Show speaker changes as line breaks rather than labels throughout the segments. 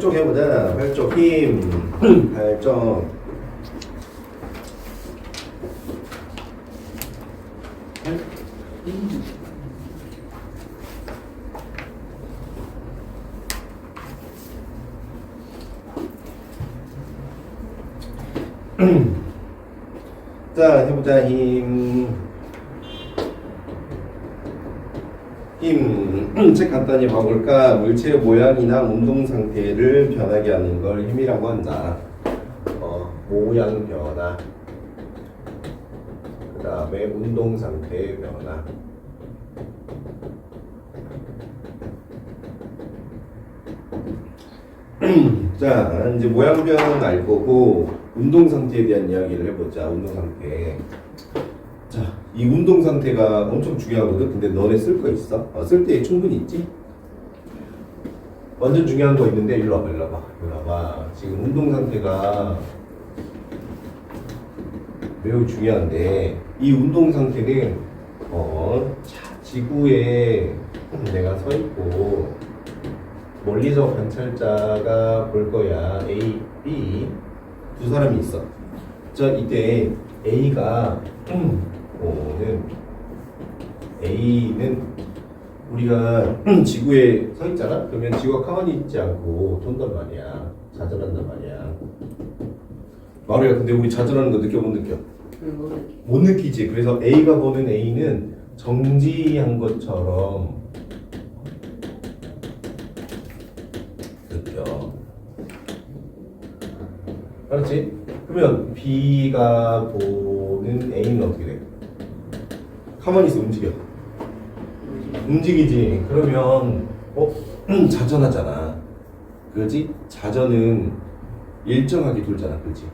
팔쪽 해보자. 팔쪽 힘. 팔쪽. 자, 해보자. 힘. 책 간단히 봐볼까? 물체의 모양이나 운동 상태를 변하게 하는 걸 힘이라고 한다. 모양 변화. 그 다음에 운동 상태의 변화. 자, 이제 모양 변화는 알 거고 운동 상태에 대한 이야기를 해보자. 운동 상태. 자, 이 운동 상태가 엄청 중요하거든. 근데 너네 쓸 거 있어? 쓸 때 충분히 있지? 완전 중요한 거 있는데 일로 와봐, 일로 와봐, 일로 와봐. 지금 운동 상태가 매우 중요한데 이 운동 상태는 지구에 내가 서 있고 멀리서 관찰자가 볼 거야. A, B 두 사람이 있어. 자, 이때 A는 우리가 지구에 서 있잖아? 그러면 지구가 가만히 있지 않고 돈단 말이야. 좌절한단 말이야. 마루야, 근데 우리 좌절하는 거 느껴 못 느껴? 못 느끼지. 그래서 A가 보는 A는 정지한 것처럼 느껴. 그렇지? 그러면 B가 보는 A는 어떻게 돼? 가만히 있어. 움직여. 움직이지. 그러면 자전하잖아. 그렇지? 자전은 일정하게 돌잖아. 그렇지?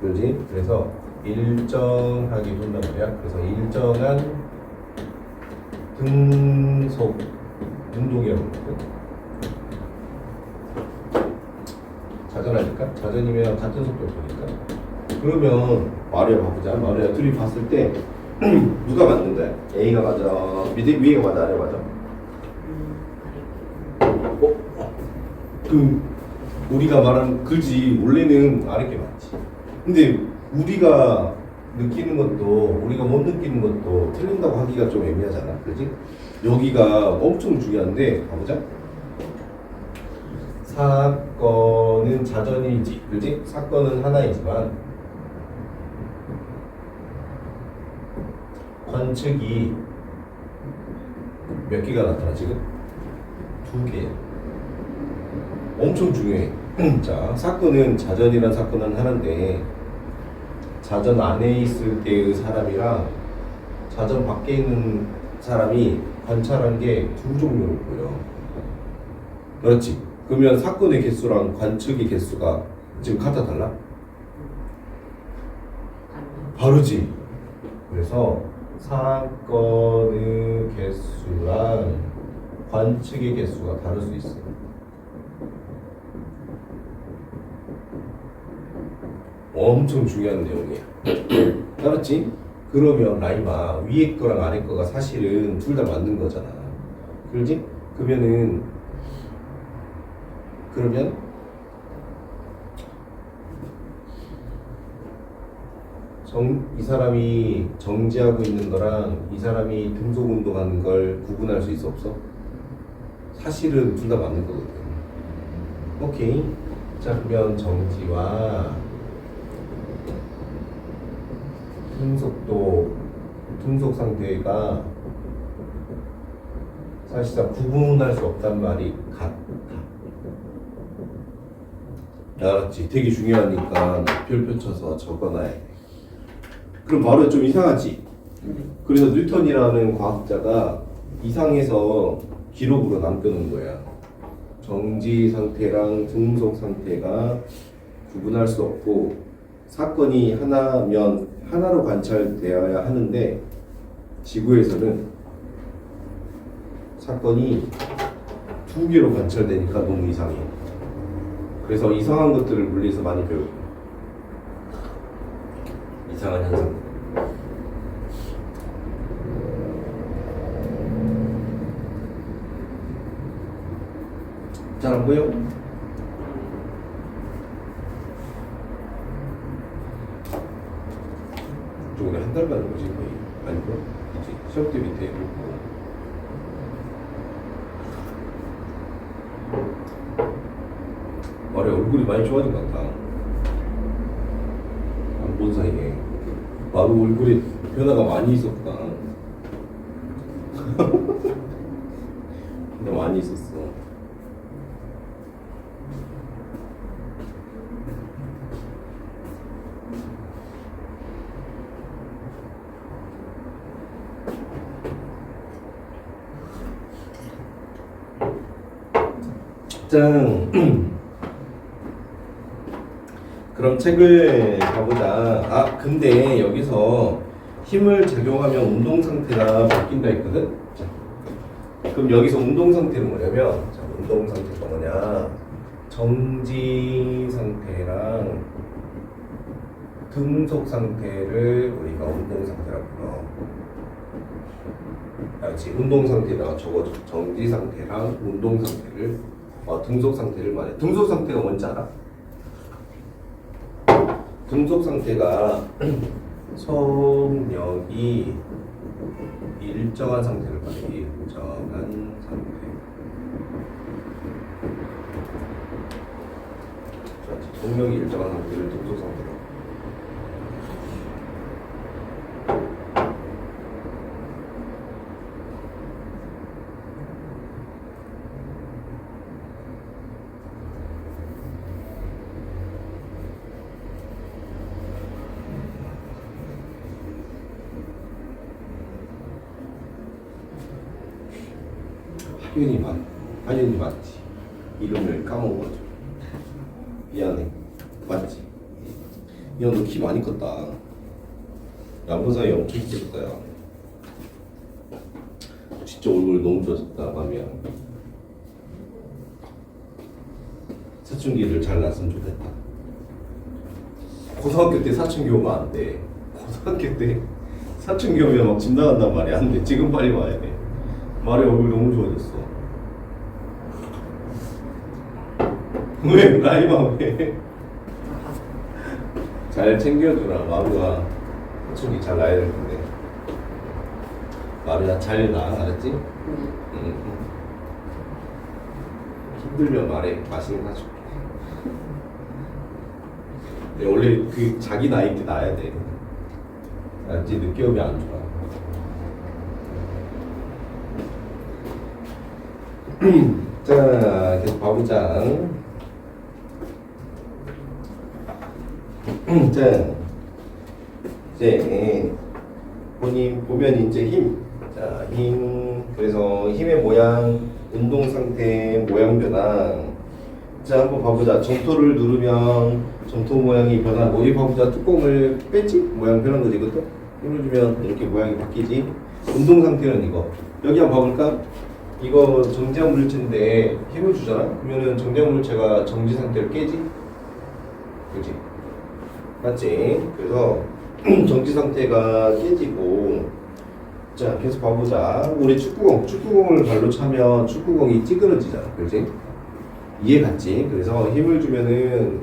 그렇지? 그래서 일정하게 돈단 말이야. 그래서 일정한 등속 운동이라고 그러거든. 자전하니까? 자전이면 같은 속도를 보니까. 그러면 마루야 봐보자. 마루야 둘이 봤을 때 누가 맞는데? A가 맞아? 밑에 위에가 맞아? 아래가 맞아? 그 우리가 말한 그지. 원래는 아래 게 맞지. 근데 우리가 느끼는 것도 우리가 못 느끼는 것도 틀린다고 하기가 좀 애매하잖아. 그지? 여기가 엄청 중요한데 가보자. 사건은 자전이지. 그지? 사건은 하나이지만 관측이 몇 개가 나타나 지금? 2개. 엄청 중요해. 자, 사건은 자전이란 사건은 하나인데 자전 안에 있을 때의 사람이랑 자전 밖에 있는 사람이 관찰한 게 두 종류로 보여. 그렇지? 그러면 사건의 개수랑 관측의 개수가 지금 같아 달라? 다르지? 그래서 사건의 개수랑 관측의 개수가 다를 수 있어. 엄청 중요한 내용이야. 알았지? 그러면 라이마 위에 거랑 아래 거가 사실은 둘 다 맞는 거잖아. 그렇지? 그러면 이 사람이 정지하고 있는 거랑 이 사람이 등속 운동하는 걸 구분할 수 있어 없어? 사실은 둘 다 맞는 거거든. 오케이. 자, 그러면 정지와 등속 상태가 사실상 구분할 수 없단 말이 같다. 알았지? 되게 중요하니까 별표 쳐서 적어놔야 돼. 그럼 바로 좀 이상하지? 그래서 뉴턴이라는 과학자가 이상해서 기록으로 남겨놓은 거야. 정지 상태랑 등속 상태가 구분할 수 없고 사건이 하나면 하나로 관찰되어야 하는데 지구에서는 사건이 2개로 관찰되니까 너무 이상해. 그래서 이상한 것들을 물리에서 많이 배우고 이상한 현상. 잘 안 보여? 국정원에 한 달 가는 거지 거의. 아니고 이제 시험 때 밑에 놓고. 말에 얼굴이 많이 좋아진 것 같다. 안 본 사이에 나도 얼굴에 변화가 많이 있었구나. 근데 많이 있었어. 짠. 그럼 책을 가보자. 아, 근데 여기서 힘을 작용하면 운동 상태가 바뀐다 했거든? 자, 그럼 여기서 운동 상태는 뭐냐면, 자, 운동 상태가 뭐냐? 정지 상태랑 등속 상태를 우리가 운동 상태라고 불러. 알지? 운동 상태에다가 적어줘. 정지 상태랑 운동 상태를, 등속 상태를 말해. 등속 상태가 뭔지 알아? 등속 상태가 속력이 일정한 상태를 말해. 일정한 상태. 속력이 일정한 상태를 등속 상태로. 하윤이 맞지? 이름을 까먹어가지고 미안해. 맞지? 야, 너 키 많이 컸다. 양분 사이 엄청 크겠다. 야, 진짜 얼굴 너무 좋아졌다. 마미야. 사춘기를 잘 났으면 좋겠다. 고등학교 때 사춘기 오면 안 돼. 고등학교 때 사춘기 오면 막 집 나간단 말이야. 안 돼. 지금 빨리 와야 돼. 말에 얼굴 너무 좋아졌어. 왜? 라이마 왜? 잘 챙겨주라. 마루가 사춘기 잘 나야 될 텐데. 마루야 잘 나. 알았지? 응. 힘들면 말해. 맛있는 거 사줄게. 근데 원래 그 자기 나이 때 나야 돼. 알았지? 늦게 오면 안 좋아. 자, 계속 봐보자. 자, 이제 본인 보면 이제 힘. 자, 힘. 그래서 힘의 모양, 운동 상태, 모양 변화. 자, 한번 봐보자. 점토를 누르면 점토 모양이 변하고, 여기 봐보자. 뚜껑을 뺐지? 모양 변한 거지, 이것도? 힘을 주면 이렇게 모양이 바뀌지. 운동 상태는 이거. 여기 한번 봐볼까? 이거 정지한 물체인데 힘을 주잖아? 그러면은 정지한 물체가 정지 상태를 깨지? 그치? 맞지? 그래서 정지 상태가 깨지고, 자, 계속 봐보자. 우리 축구공을 발로 차면 축구공이 찌그러지잖아. 그치? 이해 갔지? 그래서 힘을 주면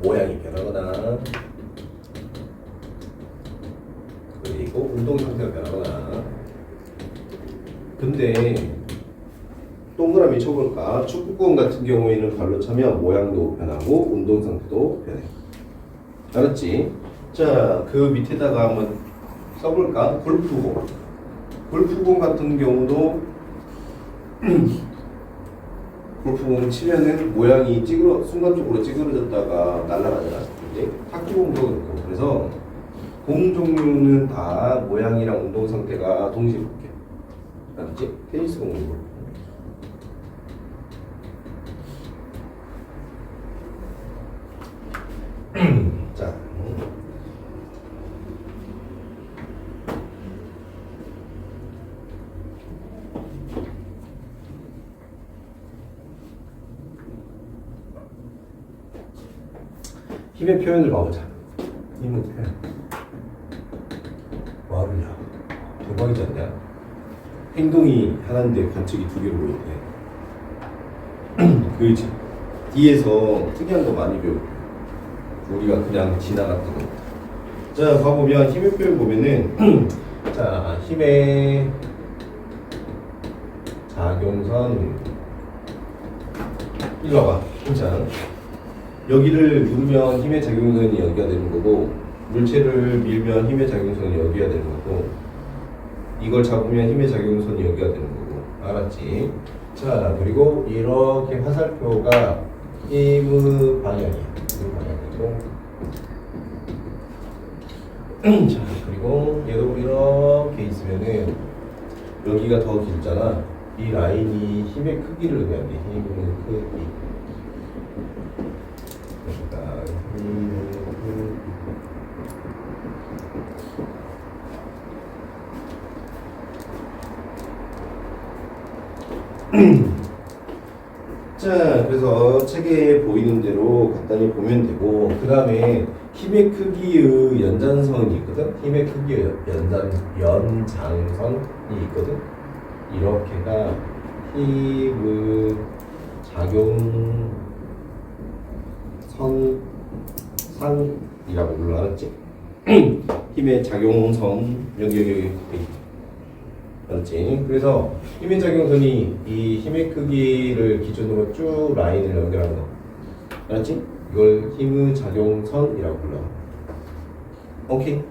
모양이 변하거나, 그리고 운동 상태가 변하거나. 근데 동그라미 쳐볼까? 축구공 같은 경우에는 발로 차면 모양도 변하고 운동 상태도 변해. 알았지? 자, 그 밑에다가 한번 써볼까? 골프공 같은 경우도 골프공 치면은 모양이 순간적으로 찌그러졌다가 날아가잖아. 이제 탁구공도 그렇고. 그래서 공 종류는 다 모양이랑 운동 상태가 동시에 바뀌어. 알았지? 테니스 공도 그렇고. 자, 힘의 표현을 봐보자. 힘의 표현. 와루야, 대박이지 않냐? 행동이 하나인데 관측이 두 개로 보이네. 그지? 뒤에서 특이한 거 많이 배워. 우리가 그냥 지나갔던 거. 자, 봐보면 힘의 표현 보면은 자, 힘의 작용선 이리 와봐. 자, 여기를 누르면 힘의 작용선이 여기가 되는 거고, 물체를 밀면 힘의 작용선이 여기가 되는 거고, 이걸 잡으면 힘의 작용선이 여기가 되는 거고. 알았지? 자, 그리고 이렇게 화살표가 힘의 방향이야. 힘의 방향이고. 자, 그리고 얘도 이렇게 있으면은 여기가 더 길잖아. 이 라인이 힘의 크기를 의미하네. 힘의 크기. 그러니까 힘의 크기. 자, 그래서 책에 보이는 대로 간단히 보면 되고, 그 다음에 힘의 크기의 연장선이 있거든? 힘의 크기의 연장선이 있거든? 이렇게가 힘의 작용선상이라고 불러. 알았지? 힘의 작용선 여기 알았지? 그래서 힘의 작용선이 이 힘의 크기를 기준으로 쭉 라인을 연결하는 거. 알았지? 이걸 힘의 작용선이라고 불러. 오케이?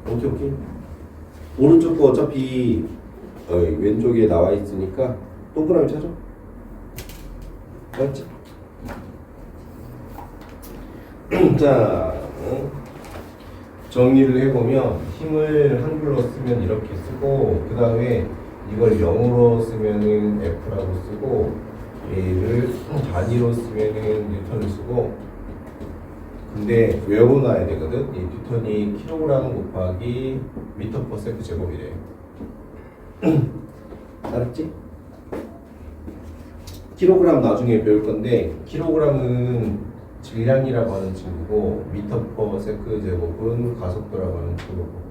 오케이. 오른쪽 거 어차피 왼쪽에 나와 있으니까 동그라미 찾아. 알았지? 자, 정리를 해보면 힘을 한글로 쓰면 이렇게 쓰고, 그 다음에 이걸 0으로 쓰면은 F라고 쓰고, 얘를 단위로 쓰면은 뉴턴을 쓰고. 근데 외워놔야 되거든. 이 뉴턴이 킬로그램 곱하기 미터 퍼 세컨드 제곱이래. 알았지? 킬로그램 나중에 배울 건데, 킬로그램은 질량이라고 하는 친구고, 미터 퍼 세컨드 제곱은 가속도라고 하는 친구고.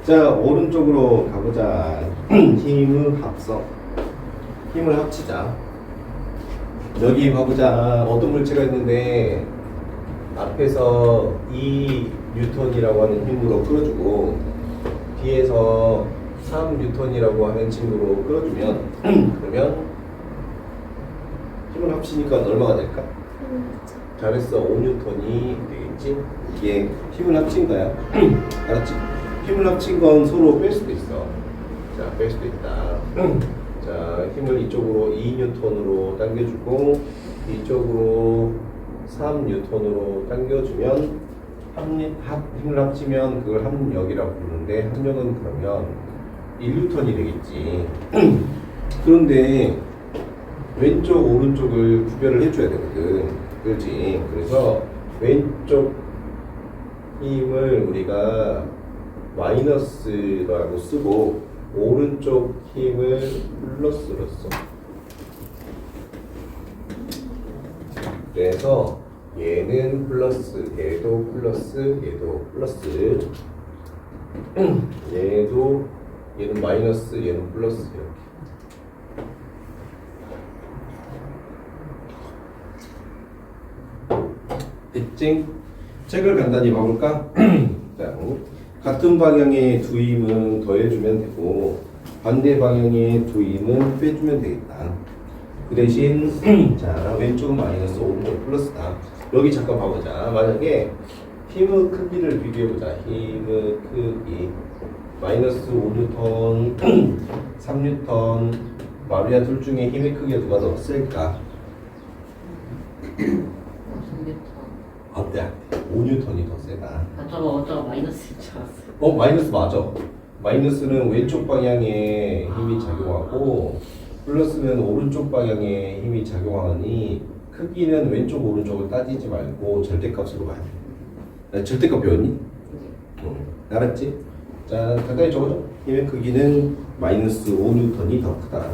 자, 오른쪽으로 가보자. 힘의 합성. 힘을 합치자. 여기 봐보자. 어떤 물체가 있는데 앞에서 2뉴턴이라고 하는 힘으로 끌어주고, 뒤에서 3뉴턴이라고 하는 친구로 끌어주면 그러면 힘을 합치니까 얼마가 될까? 잘했어. 5뉴턴이 되겠지? 이게 힘을 합친 거야. 알았지? 힘을 합친 건 서로 뺄 수도 있어. 자, 뺄 수도 있다. 자, 힘을 이쪽으로 2뉴턴으로 당겨주고, 이쪽으로 3뉴턴으로 당겨주면 힘을 합치면 그걸 합력이라고 부르는데, 합력은 그러면 1뉴턴이 되겠지. 그런데 왼쪽 오른쪽을 구별을 해줘야 되거든. 그렇지? 그래서 왼쪽 힘을 우리가 마이너스라고 쓰고, 오른쪽 힘을 플러스로 써. 그래서 얘는 플러스, 얘도 플러스, 얘도 플러스, 얘는 마이너스, 얘는 플러스. 이렇게 됐지? 책을 간단히 봐볼까? 자, 같은 방향의 두 힘은 더해주면 되고, 반대 방향의 두 힘은 빼주면 되겠다. 그 대신 자, 왼쪽은 마이너스, 오른쪽은 플러스다. 여기 잠깐 봐보자. 만약에 힘의 크기를 비교해보자. 힘의 크기 마이너스 5뉴턴 3뉴턴 마리아 둘 중에 힘의 크기가 누가 더 셀까? 어때? 5뉴턴이 더 세다.
어쩌고 마이너스인 줄 알았어.
마이너스 맞아. 마이너스는 왼쪽 방향에 힘이 작용하고, 플러스는 오른쪽 방향에 힘이 작용하니 크기는 왼쪽 오른쪽을 따지지 말고 절대값으로 봐야 돼. 절대값 배웠니? 알았지? 자, 간단히 적어줘. 힘의 크기는 마이너스 5N이 더 크다.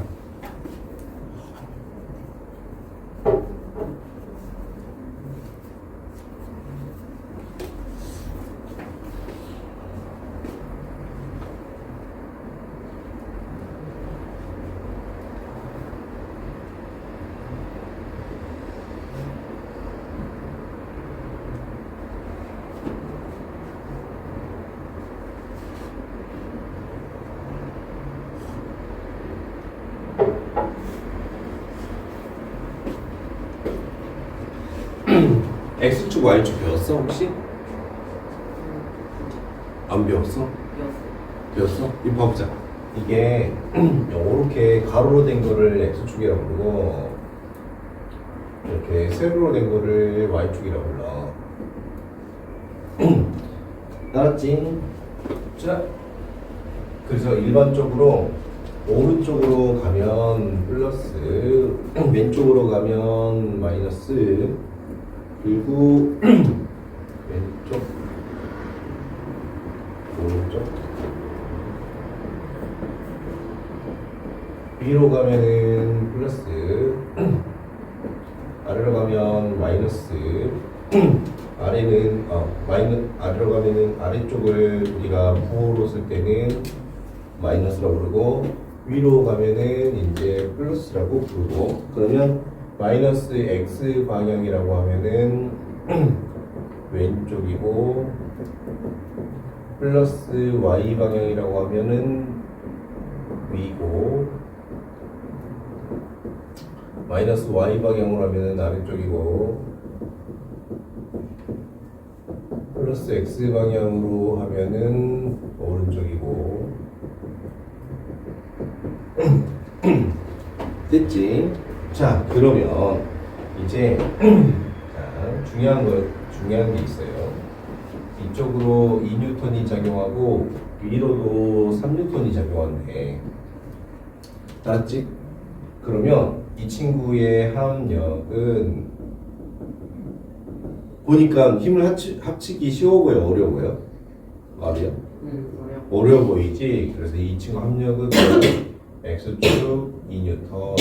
X축, Y축 배웠어 혹시? 안 배웠어? 배웠어? 이거 봐보자. 이게 이렇게 가로로 된 거를 X축이라고 부르고 이렇게 세로로 된 거를 Y축이라고 불러. 알았지? 자, 그래서 일반적으로 오른쪽으로 가면 플러스, 왼쪽으로 가면 마이너스, 그리고 왼쪽, 오른쪽, 위로 가면은 플러스, 아래로 가면 마이너스, 아래는 아래로 가면은 아래쪽을 우리가 부호로 쓸 때는 마이너스라고 부르고 위로 가면은 이제 플러스라고 부르고 그러면 마이너스 x 방향이라고 하면은 왼쪽이고 플러스 y 방향이라고 하면은 위고 마이너스 y 방향으로 하면은 아래쪽이고 플러스 x 방향으로 하면은 오른쪽이고 됐지? 자, 그러면 이제 자, 중요한 게 있어요. 이쪽으로 2N이 작용하고 위로도 3N이 작용한대. 알았지? 그러면 이 친구의 합력은 보니까 힘을 합치기 쉬워 보여, 어려워 보여? 말이야? 어려워 보이지? 그래서 이 친구 합력은 X축 2N,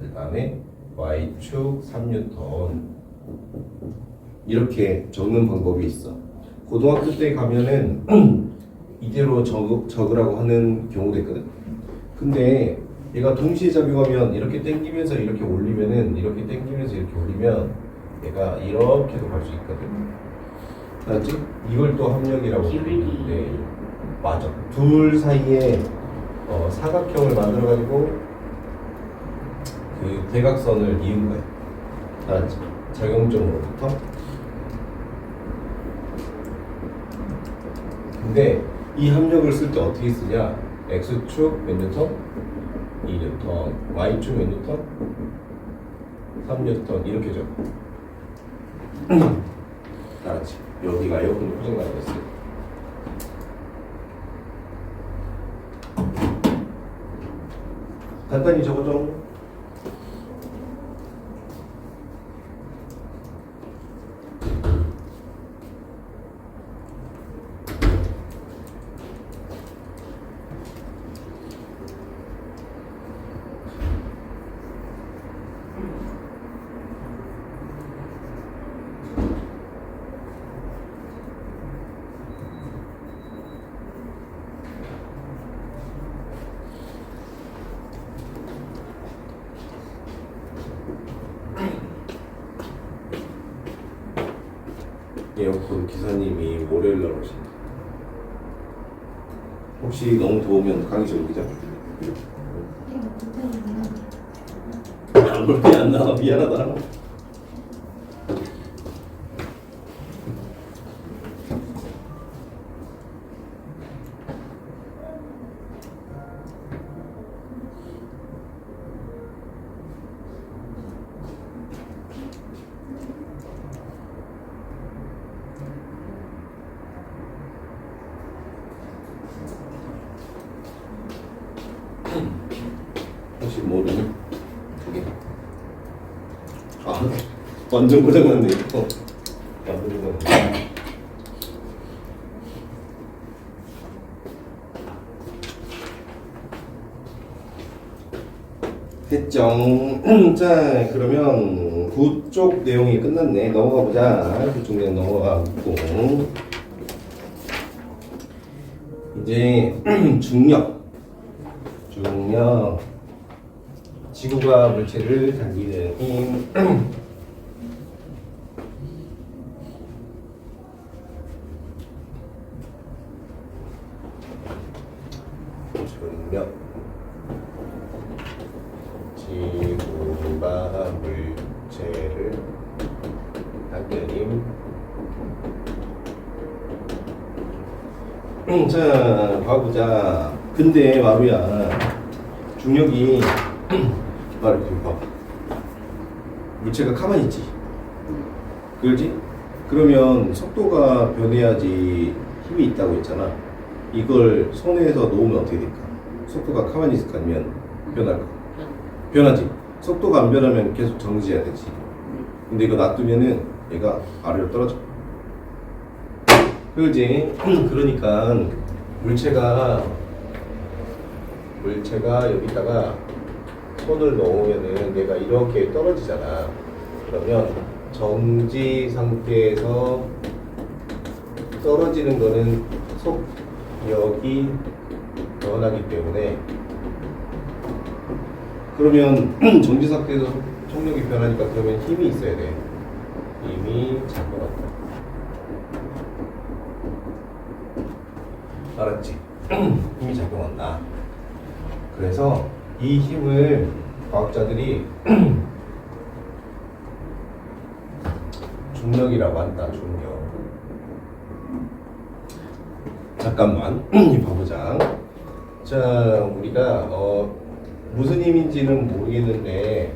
그 다음에 Y축 3N 이렇게 적는 방법이 있어. 고등학교 때 가면은 이대로 적으라고 하는 경우도 있거든. 근데 얘가 동시에 작용하면 이렇게 당기면서 이렇게 올리면은 이렇게 당기면서 이렇게 올리면 얘가 이렇게도 갈 수 있거든. 알았지? 이걸 또 합력이라고 부르는데 맞아. 둘 사이에 사각형을 만들어 가지고 그 대각선을 이은 거야. 알았지? 작용점으로부터. 근데 이 합력을 쓸 때 어떻게 쓰냐? X축 몇 뉴턴? 2뉴턴. Y축 몇 뉴턴? 3뉴턴. 이렇게 적어. 알았지? 여기가 에어컨 고장나고 있어요. 간단히 적어줘. 에어컨 기사님이 월요일날 오신다. 혹시 너무 더우면 강의 좀 보자. 볼 때 안 나와. 미안하다. 혹시 모르니? 두 개. 아, 완전 고장났네 이거. 완전 고장났네. 됐죠? 자, 그러면 그쪽 내용이 끝났네. 넘어가 보자. 그쪽 내용 넘어가고. 이제 중력. 지구가 물체를 당기는 힘. 중력. 지구가 물체를 당기는 힘. 자, 봐보자. 근데 마루야, 중력이 마루 봐봐. 물체가 가만히 있지. 그렇지? 그러면 속도가 변해야지 힘이 있다고 했잖아. 이걸 손에서 놓으면 어떻게 될까? 속도가 가만히 있을까 아니면 변할까? 변하지. 속도가 안 변하면 계속 정지해야 되지. 근데 이거 놔두면은 얘가 아래로 떨어져. 그지? 그러니까 물체가 여기다가 손을 넣으면은 얘가 이렇게 떨어지잖아. 그러면 정지 상태에서 떨어지는 거는 속력이 변하기 때문에, 그러면 정지 상태에서 속력이 변하니까 그러면 힘이 있어야 돼. 힘이 작동한다. 알았지? 힘이 작용한다. 그래서 이 힘을 과학자들이 중력이라고 한다. 중력. 잠깐만 봐보자. 자, 우리가 무슨 힘인지는 모르겠는데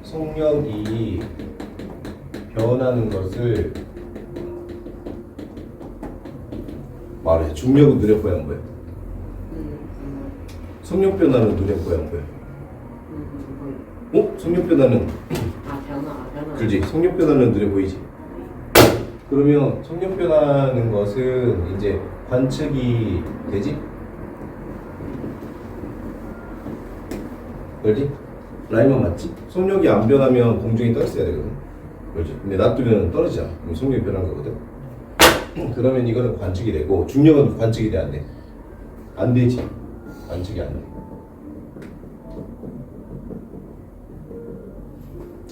속력이 변하는 것을 말해. 중력은 눈에 보여 안 보여? 속력 변화는 눈에 보여 안 보여? 속력 변화는
변화.
그렇지. 속력 변화는 눈에 보이지. 그러면 속력 변하는 것은 이제 관측이 되지? 그렇지? 라이만 맞지? 속력이 안 변하면 공중에 떠 있어야 되거든. 그렇지? 근데 놔두면 떨어지잖아. 그럼 속력이 변한 거거든. 그러면 이거는 관측이 되고, 중력은 관측이 돼 안 돼? 안 되지. 관측이 안 돼.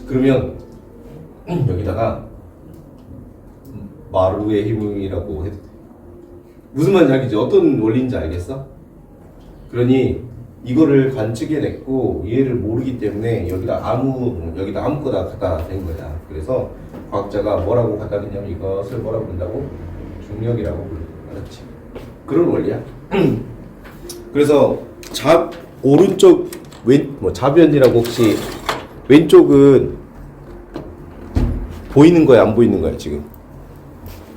그러면 여기다가 마루의 힘이라고 해도 돼. 무슨 말인지 알겠지? 어떤 원리인지 알겠어? 그러니 이거를 관측해냈고 얘를 모르기 때문에 여기다 아무거나 갖다 댄 거야. 그래서 과학자가 뭐라고 갖다 댔냐면 이것을 뭐라고 부른다고? 중력이라고 부르는 거야. 알았지? 그런 원리야. 그래서 오른쪽 좌변이라고 혹시 왼쪽은 보이는 거야 안 보이는 거야 지금?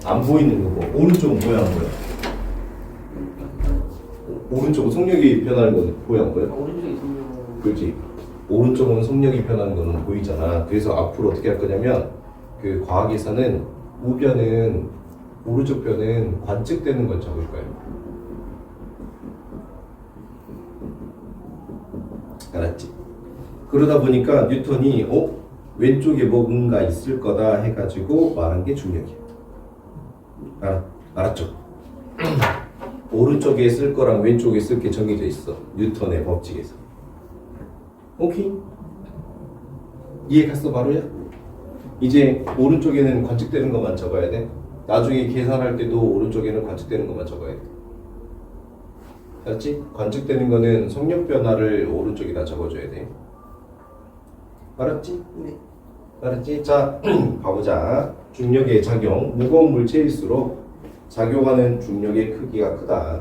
안 보이는 거고 오른쪽은 보여 안 보여? 오른쪽은 속력이 변하는 건 보여 안 보여?
오른쪽에 있으면
그렇지. 오른쪽은 속력이 변하는 거는 보이잖아. 그래서 앞으로 어떻게 할 거냐면 그 과학에서는 오른쪽 변은 관측되는 걸 적을 거예요. 알았지? 그러다 보니까 뉴턴이 왼쪽에 뭔가 있을 거다 해가지고 말한 게 중력이야. 알았죠? 오른쪽에 쓸 거랑 왼쪽에 쓸 게 정해져 있어. 뉴턴의 법칙에서. 오케이? 이해 갔어 바로야? 이제 오른쪽에는 관측되는 것만 적어야 돼. 나중에 계산할 때도 오른쪽에는 관측되는 것만 적어야 돼. 알았지? 관측되는 거는 속력 변화를 오른쪽에다 적어줘야 돼. 알았지?
네.
알았지? 자, 가보자. 중력의 작용. 무거운 물체일수록 작용하는 중력의 크기가 크다.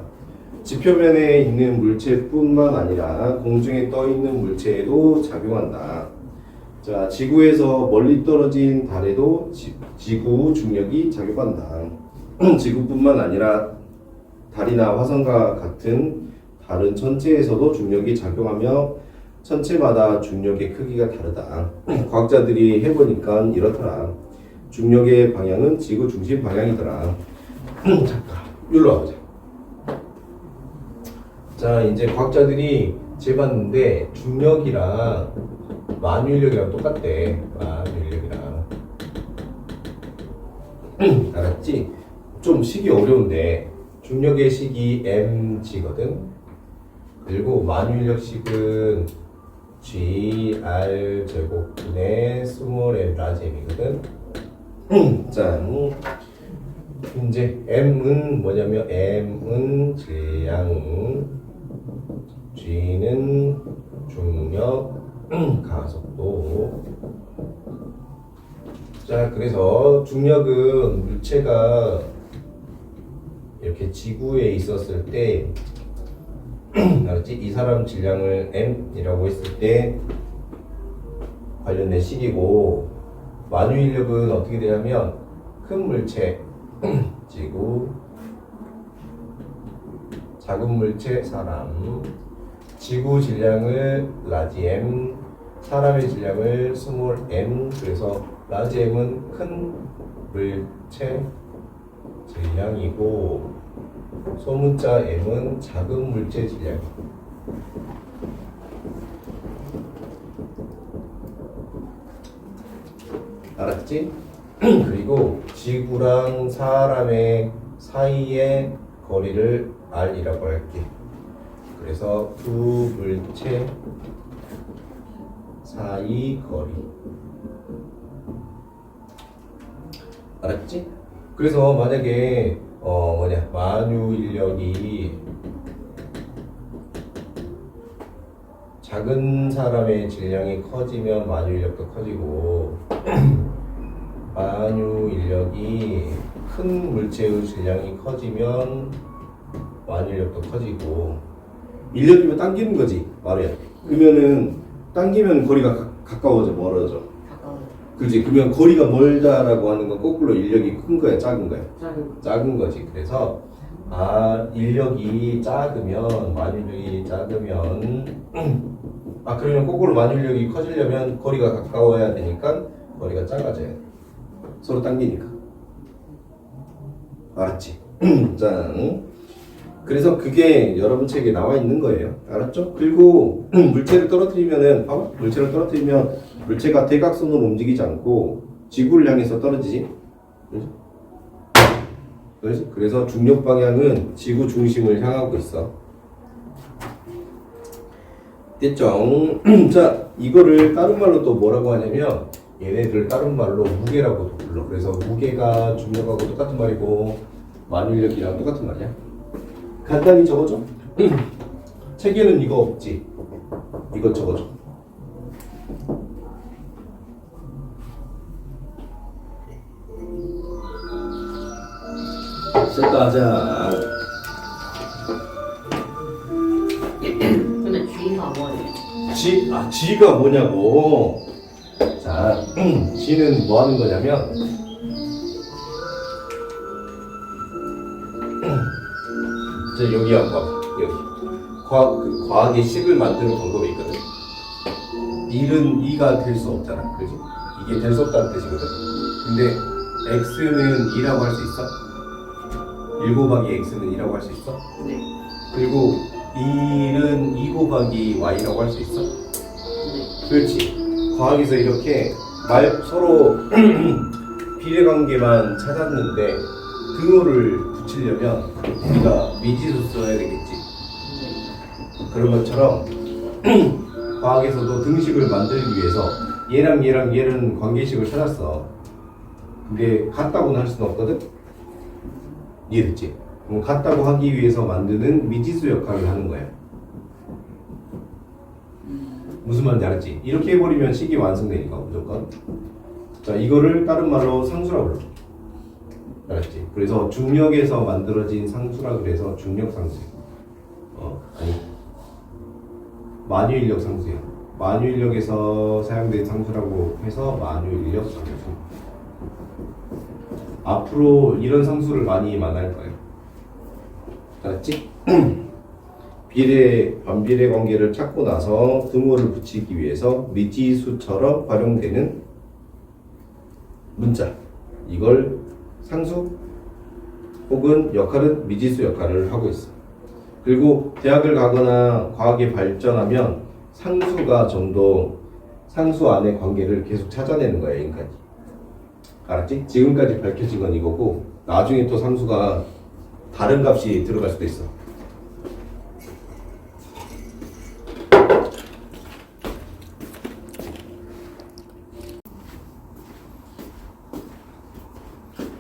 지표면에 있는 물체뿐만 아니라 공중에 떠 있는 물체에도 작용한다. 자, 지구에서 멀리 떨어진 달에도 지구 중력이 작용한다. 지구뿐만 아니라 달이나 화성과 같은 다른 천체에서도 중력이 작용하며 천체마다 중력의 크기가 다르다. 과학자들이 해보니까 이렇더라. 중력의 방향은 지구 중심 방향이더라. 잠깐, 일로 와보자. 자, 이제 과학자들이 재봤는데 중력이랑 만유인력이랑 똑같대. 만유인력이랑. 알았지? 좀 식이 어려운데 중력의 식이 mg거든. 그리고 만유인력 식은 gr 제곱분의 스몰 m 라지 m이거든. 자, 이제 m은 뭐냐면 m은 질량, g는 중력, 가속도. 자, 그래서 중력은 물체가 이렇게 지구에 있었을 때, 알았지? 이 사람 질량을 m이라고 했을 때 관련된 식이고, 만유인력은 어떻게 되냐면 큰 물체 지구, 작은 물체 사람, 지구 질량을 라지 m, 사람의 질량을 스몰 m. 그래서 라지 m은 큰 물체 질량이고 소문자 m은 작은 물체 질량. 알았지? 그리고 지구랑 사람의 사이의 거리를 r이라고 할게. 그래서 두 물체 사이 거리. 알았지? 그래서 만약에 만유인력이 작은 사람의 질량이 커지면 만유인력도 커지고 만유인력이 큰 물체의 질량이 커지면 만유인력도 커지고. 인력이면 당기는 거지 말이야. 그러면은 당기면 거리가 가까워져 멀어져.
가까워.
그지? 그러면 거리가 멀다라고 하는 건 거꾸로 인력이 큰 거야 작은 거야?
작은.
작은 거지. 그래서 인력이 작으면 만유인력이 작으면 그러면 거꾸로 만유인력이 커지려면 거리가 가까워야 되니까 거리가 작아져야 돼. 서로 당기니까. 알았지? 자, 그래서 그게 여러분 책에 나와 있는 거예요. 알았죠? 그리고 물체를 떨어뜨리면은 물체를 떨어뜨리면 물체가 대각선으로 움직이지 않고 지구를 향해서 떨어지지. 그렇지? 그래서 중력 방향은 지구 중심을 향하고 있어. 됐죠? 자, 이거를 다른 말로 또 뭐라고 하냐면 얘네들 다른 말로 무게라고도 불러. 그래서 무게가 중력하고 똑같은 말이고 만유인력이랑 똑같은 말이야. 간단히 적어줘. 책에는 이거 없지. 이거 적어줘. 시작다 하자.
근데 G가 뭐예요?
G가 뭐냐고. 자, G는 뭐 하는 거냐면 이제 여기 한번 봐봐. 여기 과학의 식을 만드는 방법이 있거든. 1은 2가 될 수 없잖아. 그지? 이게 될 수 없다는 뜻이거든. 근데 X는 2라고 할 수 있어? 1 곱하기 X는 2라고 할 수 있어?
네.
그리고 1은 2 곱하기 Y라고 할 수 있어?
네.
그렇지. 과학에서 이렇게 서로 비례관계만 찾았는데 등호를 붙이려면 우리가 미지수 써야 되겠지. 그런 것처럼 과학에서도 등식을 만들기 위해서 얘랑 얘는 관계식을 찾았어. 근데 같다고는 할 수는 없거든? 이해됐지? 그럼 같다고 하기 위해서 만드는 미지수 역할을 하는 거야. 무슨 말인지 알았지? 이렇게 해버리면 식이 완성되니까 무조건. 자, 이거를 다른 말로 상수라고 불러. 알았지? 그래서 중력에서 만들어진 상수라 그래서 중력 상수. 아니 만유인력 상수야. 만유인력에서 사용된 상수라고 해서 만유인력 상수. 앞으로 이런 상수를 많이 만날 거예요. 알았지? 반비례 관계를 찾고 나서 등호를 붙이기 위해서 미지수처럼 활용되는 문자. 이걸 상수 혹은 역할은 미지수 역할을 하고 있어. 그리고 대학을 가거나 과학이 발전하면 상수가 좀 더 상수 안의 관계를 계속 찾아내는 거야, 인간이. 알았지? 지금까지 밝혀진 건 이거고 나중에 또 상수가 다른 값이 들어갈 수도 있어.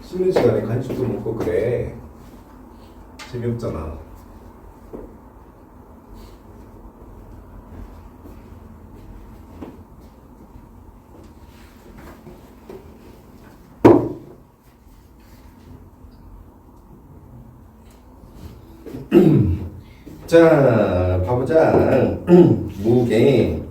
쉬는 시간에 간식도 먹고 그래. 재미없잖아. 자, 봐보자. 무게.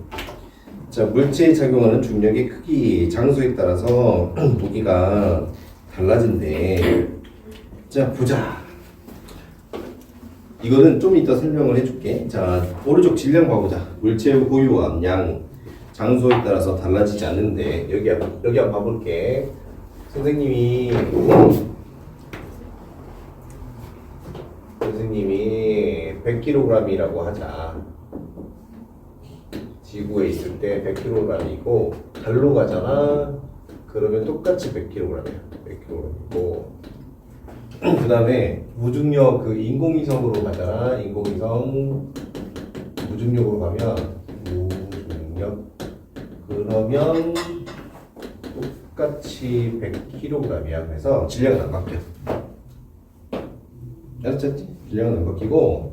자, 물체에 작용하는 중력의 크기, 장소에 따라서 무게가 달라진대. 자, 보자. 이거는 좀 이따 설명을 해줄게. 자, 오른쪽 질량 봐보자. 물체의 고유한 양, 장소에 따라서 달라지지 않는데 여기 한번 봐볼게. 선생님이 100kg이라고 하자. 지구에 있을 때 100kg이고 달로 가잖아. 그러면 똑같이 100kg이야. 100kg이고 그 다음에 무중력 그 인공위성으로 가잖아. 인공위성 무중력으로 가면 무중력 그러면 똑같이 100kg이야. 그래서 질량은 안 바뀌어. 알았지? 질량은 안 바뀌고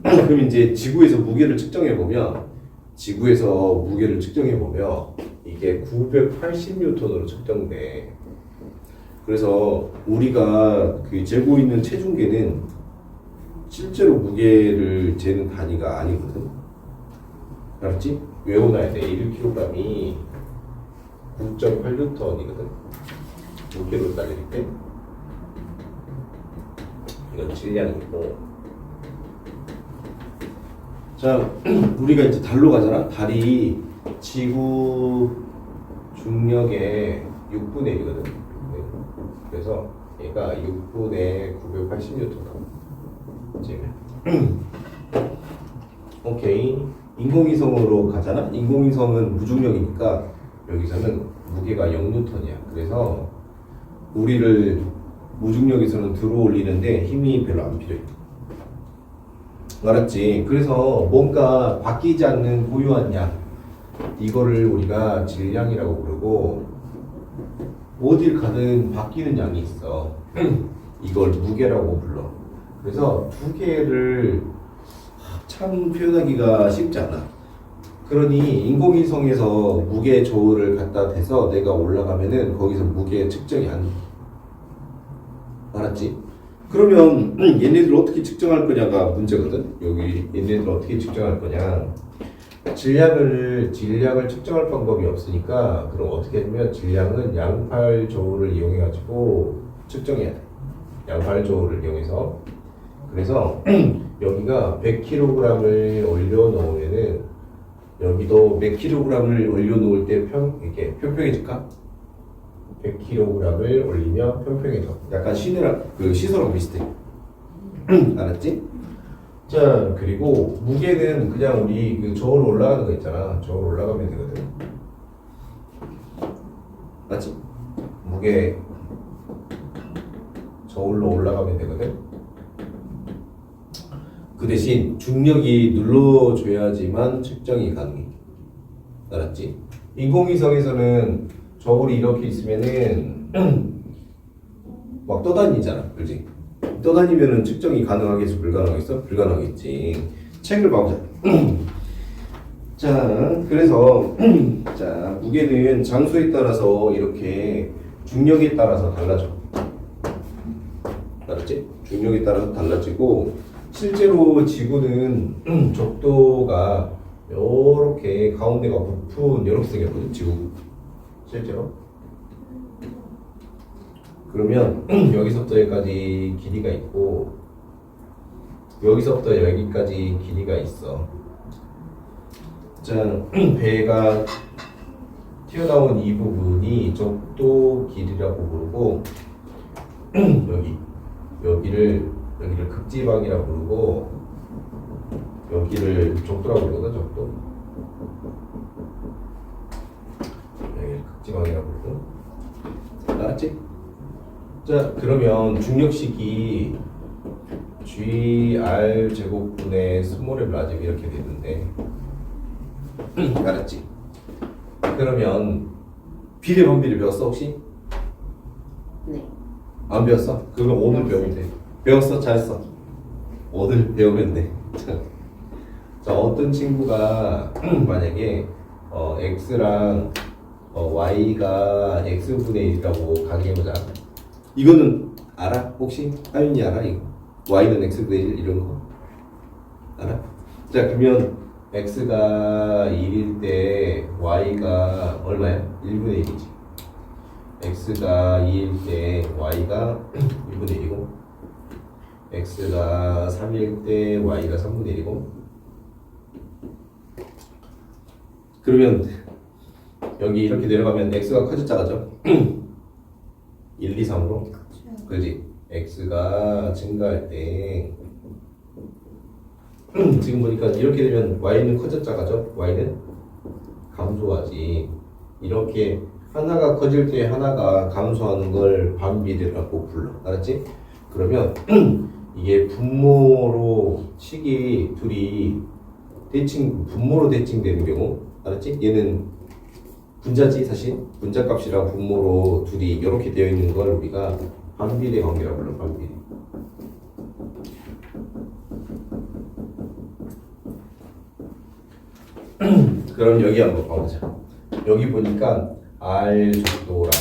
그럼 이제 지구에서 무게를 측정해 보면 이게 980N으로 측정돼. 그래서 우리가 그 재고 있는 체중계는 실제로 무게를 재는 단위가 아니거든. 알았지? 외워놔야 돼. 1kg이 9.8N이거든. 무게로 따질 때. 이건 질량이고. 자, 우리가 이제 달로 가잖아. 달이 지구 중력의 6분의 1이거든. 그래서 얘가 6분의 980N다. 지금. 오케이. 인공위성으로 가잖아. 인공위성은 무중력이니까 여기서는 무게가 0N이야. 그래서 우리를 무중력에서는 들어 올리는데 힘이 별로 안 필요해. 알았지? 그래서 뭔가 바뀌지 않는 고유한 양, 이거를 우리가 질량이라고 부르고, 어딜 가든 바뀌는 양이 있어. 이걸 무게라고 불러. 그래서 두 개를 참 표현하기가 쉽지 않아. 그러니 인공위성에서 무게 저울을 갖다 대서 내가 올라가면은 거기서 무게 측정이 안 돼. 알았지? 그러면 얘네들 어떻게 측정할 거냐가 문제거든. 여기 얘네들 어떻게 측정할 거냐. 질량을 측정할 방법이 없으니까 그럼 어떻게 하면 질량은 양팔 저울을 이용해 가지고 측정해야 돼. 양팔 저울을 이용해서. 그래서 여기가 100kg을 올려 놓으면은 여기도 몇 kg을 올려 놓을 때 이렇게 평평해질까? 100kg을 올리면 평평해져. 약간 시소랑 비슷해. 알았지? 자, 그리고 무게는 그냥 우리 그 저울 올라가는 거 있잖아. 저울 올라가면 되거든. 맞지? 무게 저울로 올라가면 되거든. 그 대신 중력이 눌러줘야지만 측정이 가능해. 알았지? 인공위성에서는 저울이 이렇게 있으면은 막 떠다니잖아, 그렇지? 떠다니면은 측정이 가능하겠어, 불가능하겠어? 불가능하겠지. 책을 봐보자. 자, 그래서 자, 무게는 장소에 따라서 이렇게 중력에 따라서 달라져. 알았지? 중력에 따라서 달라지고 실제로 지구는 적도가 요렇게 가운데가 부푼 이렇게 생겼거든, 지구. 실제로. 그러면 여기서부터 여기까지 길이가 있고 여기서부터 여기까지 길이가 있어. 자, 배가 튀어나온 이 부분이 적도 길이라고 부르고 여기를 극지방이라고 부르고 여기를 적도라고 부르거든. 적도. 여기 극지방이라고 부르고. 알았지? 자, 그러면 중력식이 GR 제곱분의 스몰 m 라지 이렇게 되는데 알았지? 그러면 비례 반비례 배웠어 혹시?
네.
안 배웠어? 그거 오늘 배우면 돼. 배웠어? 잘했어. 오늘 배우면 돼. 자, 어떤 친구가 만약에 x랑 y가 x분의 1이라고 가정해보자. 이거는 알아? 혹시? 하윤이 알아? 이거? y는 x분의 1 이런 거? 알아? 자, 그러면 x가 1일 때 y가 얼마야? 1분의 1이지. x가 2일 때 y가 1분의 1이고 x가 3일 때 y가 3분의 1이고 그러면 여기 이렇게 내려가면 x가 커져 작아져? 1, 2, 3으로 그지? x가 증가할 때 지금 보니까 이렇게 되면 y는 커져 작아져? y는 감소하지. 이렇게 하나가 커질 때 하나가 감소하는 걸 반비례라고 불러. 알았지? 그러면 이게 분모로 식이 둘이 분모로 대칭되는 경우 알았지? 얘는 분자지 사실 분자값이랑 분모로 둘이 이렇게 되어 있는 걸 우리가 반비례 관계라고 불러. 반비례. 그럼 여기 한번 봐보자. 여기 보니까 R 속도랑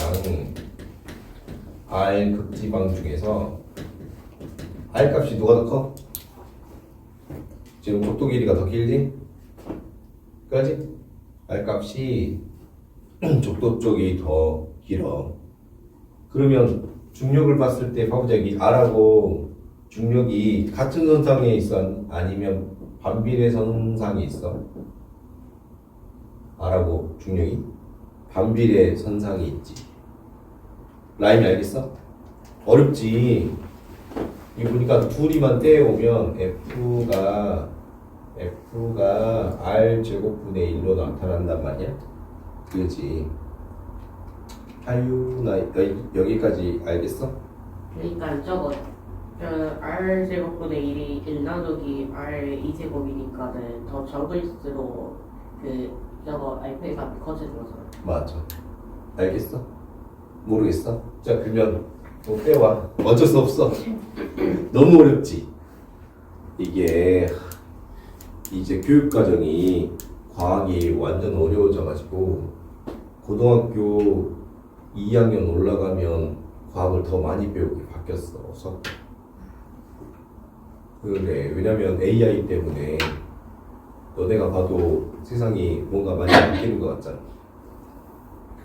R 극지방 중에서 R 값이 누가 더 커? 지금 속도 길이가 더 길지? 그지? R 값이 족도 쪽이 더 길어. 그러면 중력을 봤을 때 봐보자. 여기 R하고 중력이 같은 선상에 있어? 아니면 반비례 선상에 있어? R하고 중력이 반비례 선상에 있지. 라임이 알겠어? 어렵지. 이 보니까 둘이만 떼어오면 F가 R 제곱분의 1로 나타난단 말이야. 그렇지. 하유 나 여기까지 알겠어?
그러니까 저거 R 제곱분의 1이 1 나누기 R 2제곱이니까는 더 적을수록 저거 F가 커져서
맞아. 알겠어? 모르겠어? 자, 그러면 또 빼와. 어쩔 수 없어. 너무 어렵지? 이게 이제 교육과정이 과학이 완전 어려워져가지고 고등학교 2학년 올라가면 과학을 더 많이 배우게 바뀌었어. 수학. 그래. 왜냐면 AI 때문에 너네가 봐도 세상이 뭔가 많이 바뀌는 것 같잖아.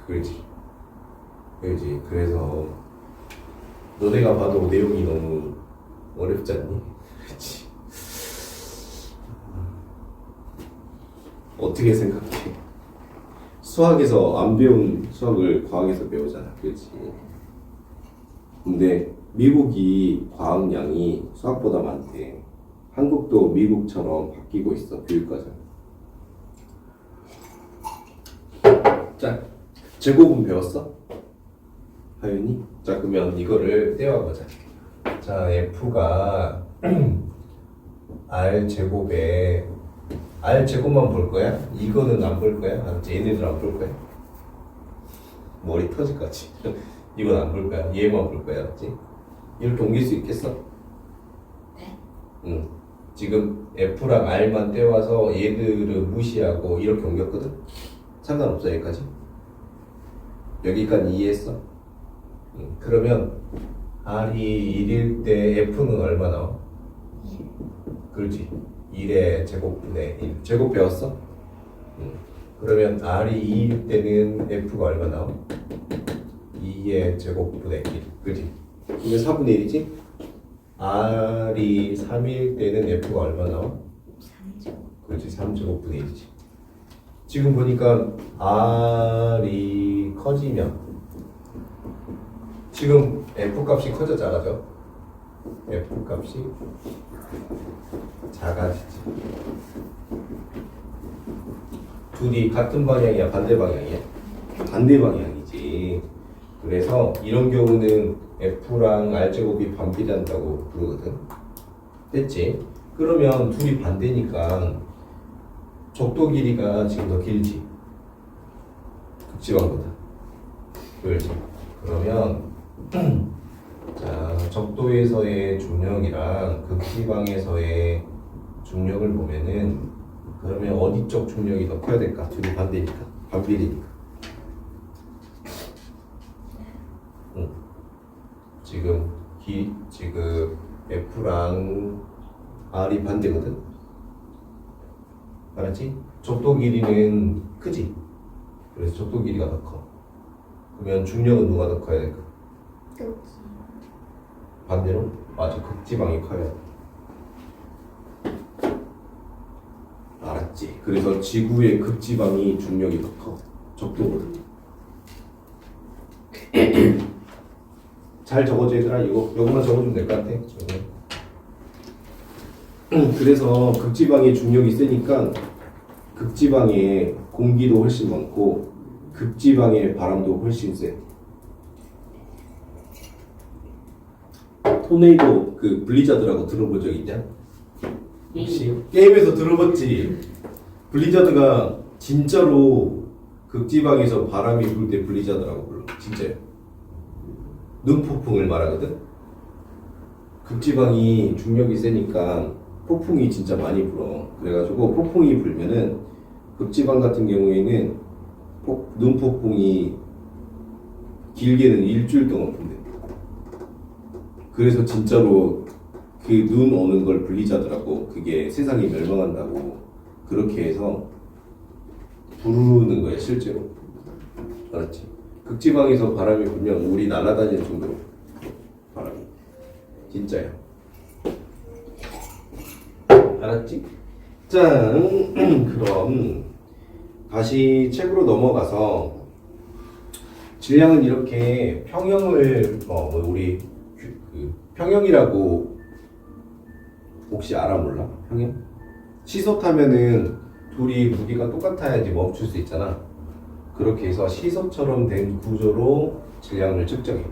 그렇지. 그렇지. 그래서 너네가 봐도 내용이 너무 어렵지 않니? 그렇지. 어떻게 생각해? 수학에서 안 배운 수학을 과학에서 배우잖아. 그렇지. 근데 미국이 과학량이 수학보다 많대. 한국도 미국처럼 바뀌고 있어. 교육과정. 자, 제곱은 배웠어? 하윤이? 자, 그러면 이거를 떼어보자. 자, F가 R 제곱에 R 제곱만 볼 거야? 이거는 안 볼 거야? 얘네들 안 볼 거야? 머리 터질 것 같지? 이건 안 볼 거야. 얘만 볼 거야. 알았지? 이렇게 옮길 수 있겠어?
네.
응. 지금 F랑 R만 떼와서 얘들을 무시하고 이렇게 옮겼거든? 상관없어. 여기까지. 여기까지 이해했어? 응. 그러면 R이 1일 때 F는 얼마 나와? 그렇지. 1의 제곱분의 1. 제곱 배웠어? 응. 그러면 R이 2일 때는 F가 얼마 나와? 2의 제곱분의 1. 그렇지. 이게 4분의 1이지? R이 3일 때는 F가 얼마 나와?
3제곱.
그렇지. 3제곱분의 1이지. 지금 보니까 R이 커지면 지금 F 값이 커져 작아져? F 값이 작아지지. 둘이 같은 방향이야, 반대 방향이야? 반대 방향이지. 그래서 이런 경우는 F랑 R제곱이 반비례한다고 부르거든. 됐지? 그러면 둘이 반대니까 적도 길이가 지금 더 길지. 극지방보다. 그렇지. 그러면 자, 적도에서의 중력이랑 극지방에서의 중력을 보면은 그러면 어디 쪽 중력이 더 커야 될까? 둘이 반대니까. 반비례니까. 지금 F랑 R이 반대거든. 알았지? 적도 길이는 크지. 그래서 적도 길이가 더 커. 그러면 중력은 누가 더 커야 될까? 반대로? 맞아. 극지방이 커야 돼. 알았지? 그래서 지구의 극지방이 중력이 더 커. 적도보다. 잘 적어줘 얘들아. 이거만 적어주면 될 것 같아. 그래서 극지방에 중력이 세니까 극지방에 공기도 훨씬 많고 극지방에 바람도 훨씬 세. 토네이도 그 블리자드라고 들어본 적 있냐? 혹시 게임에서 들어봤지? 블리자드가 진짜로 극지방에서 바람이 불 때 블리자드라고 불러. 진짜요. 눈폭풍을 말하거든. 극지방이 중력이 세니까 폭풍이 진짜 많이 불어. 그래가지고 폭풍이 불면은 극지방 같은 경우에는 눈폭풍이 길게는 일주일 동안 분대. 그래서 진짜로 그 눈 오는 걸 블리자드라고, 그게 세상이 멸망한다고 그렇게 해서 부르는 거야 실제로. 알았지? 극지방에서 바람이 불면 우리 날아다니는 정도로 바람이 진짜야. 알았지? 짠. 그럼 다시 책으로 넘어가서 질량은 이렇게 평형을 우리 그 평형이라고 혹시 알아 몰라? 평형? 시소 타면은 둘이 무게가 똑같아야지 멈출 수 있잖아. 그렇게 해서 시소처럼 된 구조로 질량을 측정해.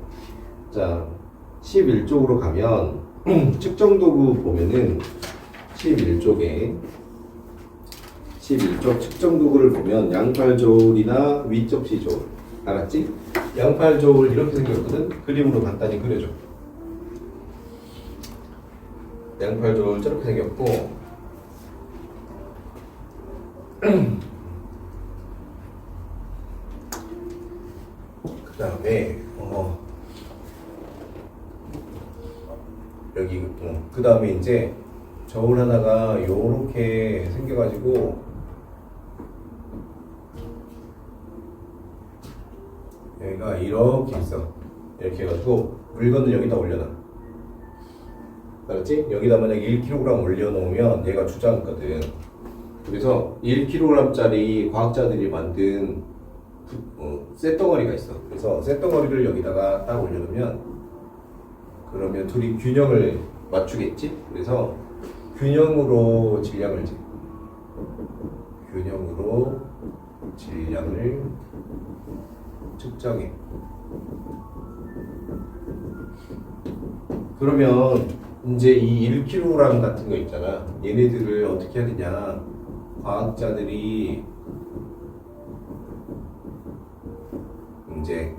자, 11쪽으로 가면 측정 도구 보면은 11쪽에 11쪽 측정 도구를 보면 양팔저울이나 위접시저울. 알았지? 양팔저울 이렇게 생겼거든. 그림으로 간단히 그려줘. 양팔저울 저렇게 생겼고 그 다음에 여기 그 다음에 이제 저울 하나가 요렇게 생겨가지고 여기가 이렇게 있어. 이렇게 해가지고 물건을 여기다 올려놔. 알았지? 여기다 만약 1kg 올려놓으면 얘가 주저앉거든. 그래서 1kg짜리 과학자들이 만든 쇳덩어리가 있어. 그래서 쇳덩어리를 여기다가 딱 올려놓으면 그러면 둘이 균형을 맞추겠지? 그래서 균형으로 질량을 측정해. 그러면 이제 이 1kg 같은 거 있잖아. 얘네들을 어떻게 해야 되냐? 과학자들이 이제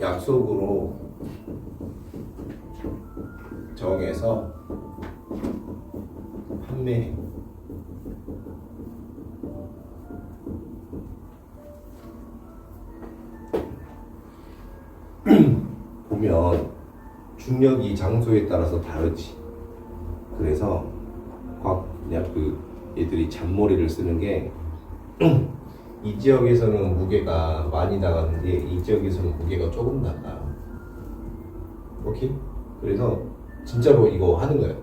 약속으로 정해서 판매해. 보면 중력이 장소에 따라서 다르지. 그래서 얘들이 잔머리를 쓰는 게 이 지역에서는 무게가 많이 나가는데 이 지역에서는 무게가 조금 나가. 오케이? 그래서 진짜로 이거 하는 거야.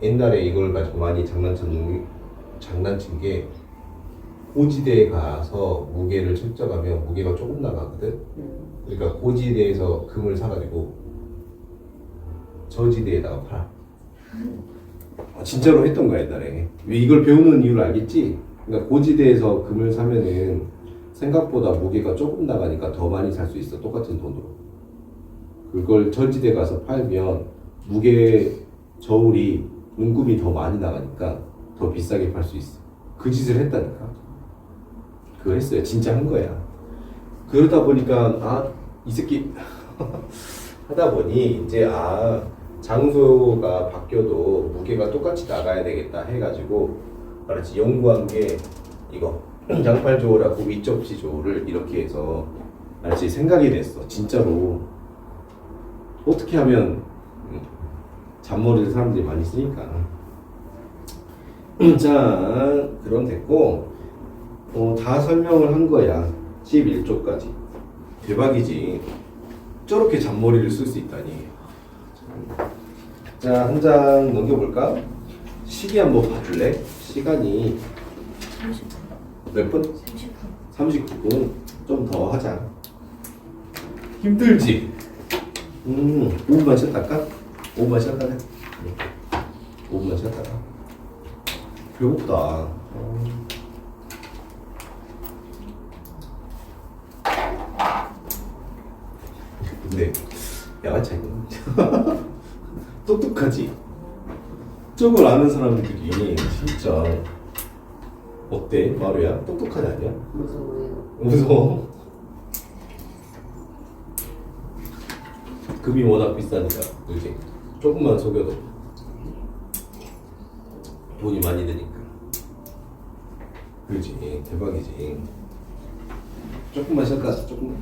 옛날에 이걸 가지고 많이 장난친 게 고지대에 가서 무게를 측정하면 무게가 조금 나가거든. 그러니까 고지대에서 금을 사가지고 저지대에다가 팔아. 진짜로 했던 거야 옛날에. 왜 이걸 배우는 이유를 알겠지? 그러니까 고지대에서 금을 사면은 생각보다 무게가 조금 나가니까 더 많이 살 수 있어. 똑같은 돈으로. 그걸 저지대 가서 팔면 무게 저울이 은금이 더 많이 나가니까 더 비싸게 팔 수 있어. 그 짓을 했다니까. 그거 했어요. 진짜 한 거야. 그러다 보니까 이 새끼 하다 보니 이제 장소가 바뀌어도 무게가 똑같이 나가야 되겠다 해가지고 알았지. 연구한 게 이거 양팔 저울하고 윗접시 저울을 이렇게 해서 알았지. 생각이 됐어. 진짜로 어떻게 하면 잔머리를 사람들이 많이 쓰니까. 자, 그럼 됐고 다 설명을 한 거야. 11조까지. 대박이지. 저렇게 잔머리를 쓸 수 있다니. 자, 한 장 넘겨볼까? 시계 한번 봐줄래? 시간이
30분.
몇 분?
30분.
39분. 좀 더 하자. 힘들지? 5분만 쉬었다 할까? 5분만 쉬었다 해. 5분만 쉬었다가. 배고프다. 근데 야가차이는 똑똑하지? 저걸 아는 사람들이 진짜 어때? 마루야? 똑똑하지 않냐?
무서워요.
무서워. 금이 워낙 비싸니까 그지? 조금만 속여도 돈이 많이 드니까. 그렇지. 대박이지. 조금만 쉬었다. 조금만.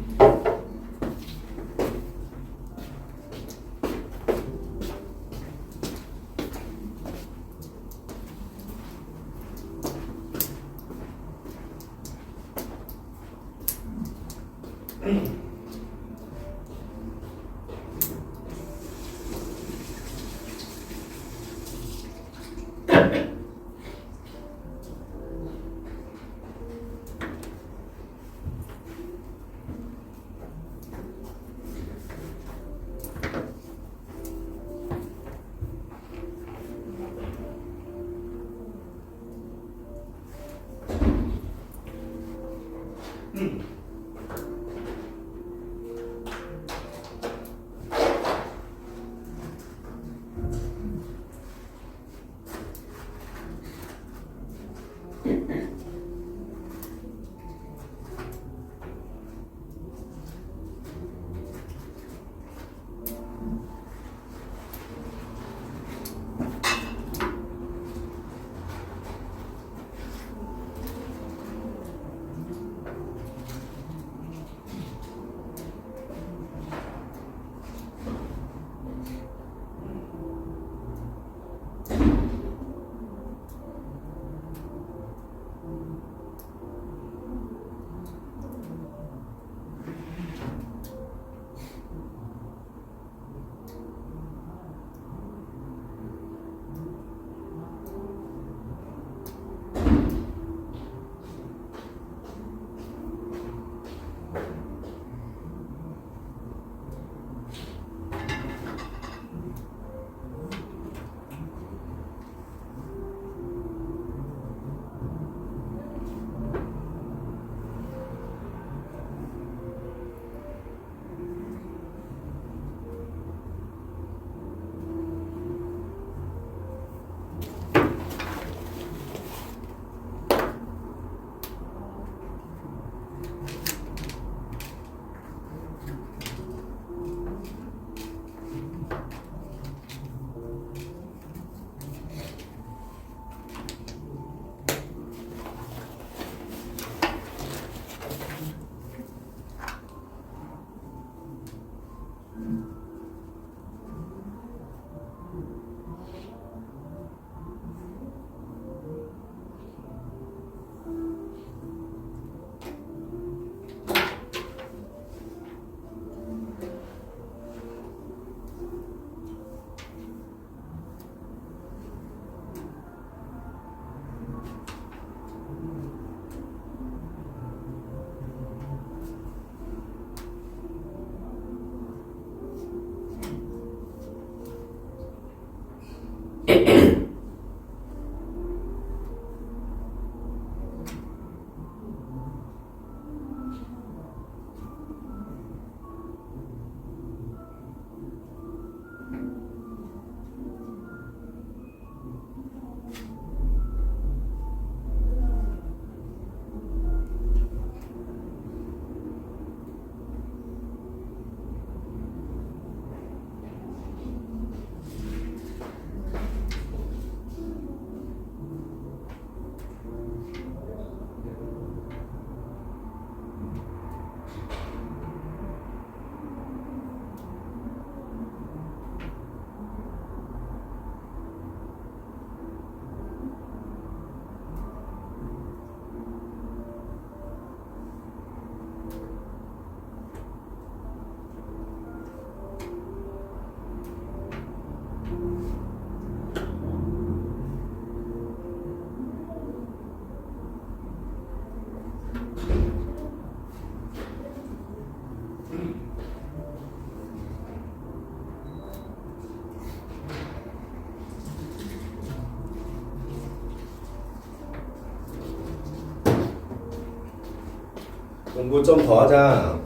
공부 좀 더 하자.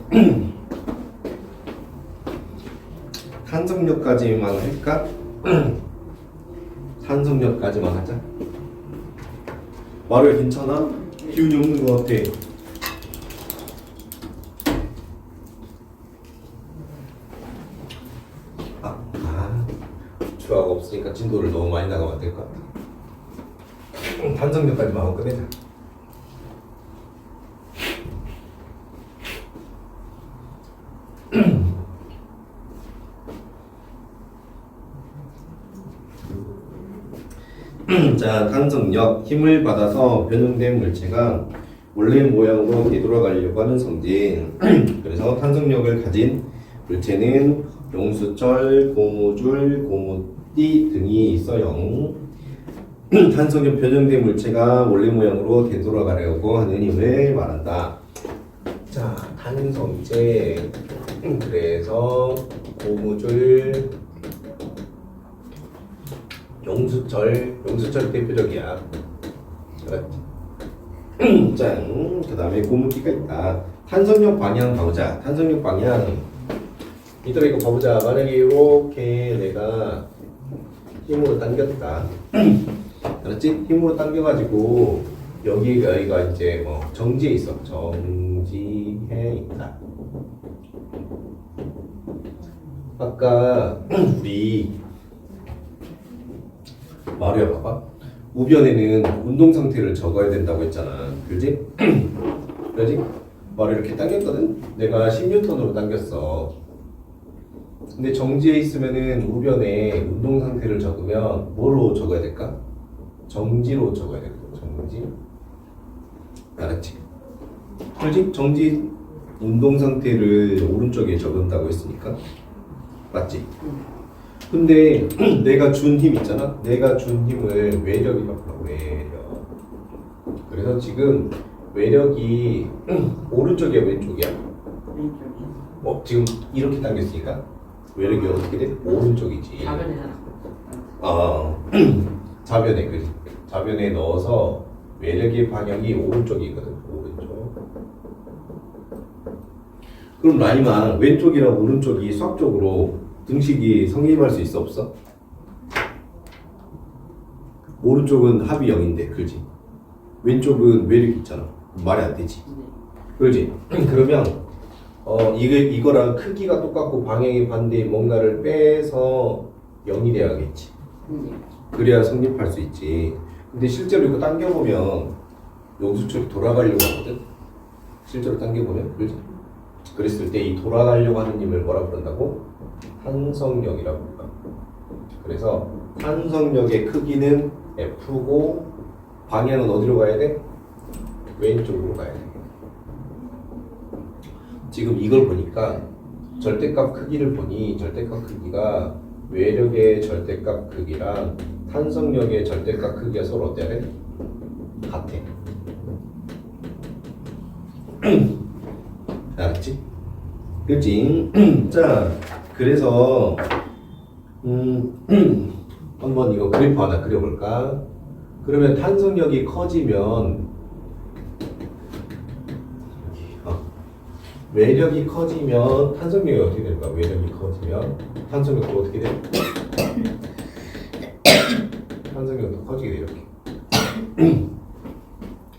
탄성력까지만 할까? 탄성력까지만 하자. 말을 괜찮아? 기운이 없는 것 같아. 주아가 없으니까 진도를 너무 많이 나가면 안 될 것 같아. 탄성력까지만 하고 끝내자. 자, 탄성력, 힘을 받아서 변형된 물체가 원래 모양으로 되돌아가려고 하는 성질. 그래서 탄성력을 가진 물체는 용수철, 고무줄, 고무띠 등이 있어요. 탄성력 변형된 물체가 원래 모양으로 되돌아가려고 하는 힘을 말한다. 자, 탄성체, 그래서 고무줄, 용수철 대표적이야. 짠. 그 다음에 고무기가 있다. 탄성력 방향 봐보자. 탄성력 방향. 이따가 이거 봐보자. 만약에 이렇게 내가 힘으로 당겼다. 알았지? 힘으로 당겨가지고 여기가 이제 뭐 정지해 있어. 정지해 있다. 아까 우리 말해봐봐. 우변에는 운동 상태를 적어야 된다고 했잖아. 그지? 그지? 말을 이렇게 당겼거든? 내가 10N으로 당겼어. 근데 정지해 있으면은 우변에 운동 상태를 적으면 뭐로 적어야 될까? 정지로 적어야 될 거야. 정지. 알았지? 그지? 정지 운동 상태를 오른쪽에 적은다고 했으니까. 맞지? 근데 내가 준 힘 있잖아? 내가 준 힘을 외력이라고 하고 외력. 그래서 지금 외력이 오른쪽이야 왼쪽이야?
왼쪽이요.
지금 이렇게 당겼으니까 외력이 어떻게 돼? 오른쪽이지.
좌변에 하나.
좌변에 그지? 좌변에 넣어서 외력의 방향이 오른쪽이거든. 오른쪽. 그럼 라이만 왼쪽이랑 오른쪽이 수학적으로 등식이 성립할 수 있어 없어? 오른쪽은 합이 0인데 그지? 왼쪽은 외력이 있잖아. 말이 안 되지. 그지? 그러면 이거랑 크기가 똑같고 방향이 반대인 뭔가를 빼서 0이 돼야겠지. 그래야 성립할 수 있지. 근데 실제로 이거 당겨보면 용수철이 돌아가려고 하거든. 실제로 당겨보면 그지? 그랬을 때 이 돌아가려고 하는 힘을 뭐라 부른다고? 탄성력이라고 부른다. 그래서 탄성력의 크기는 F고 방향은 어디로 가야 돼? 왼쪽으로 가야 돼. 지금 이걸 보니까 절대값 크기를 보니 절대값 크기가 외력의 절대값 크기랑 탄성력의 절대값 크기가 서로 어때야 돼? 같아. 알았지? 그치? 자, 그래서 한번 이거 그래프 하나 그려볼까? 그러면 탄성력이 커지면 외력이 커지면 탄성력이 어떻게 될까? 외력이 커지면 탄성력도 어떻게 돼? 탄성력도 커지게 돼 이렇게.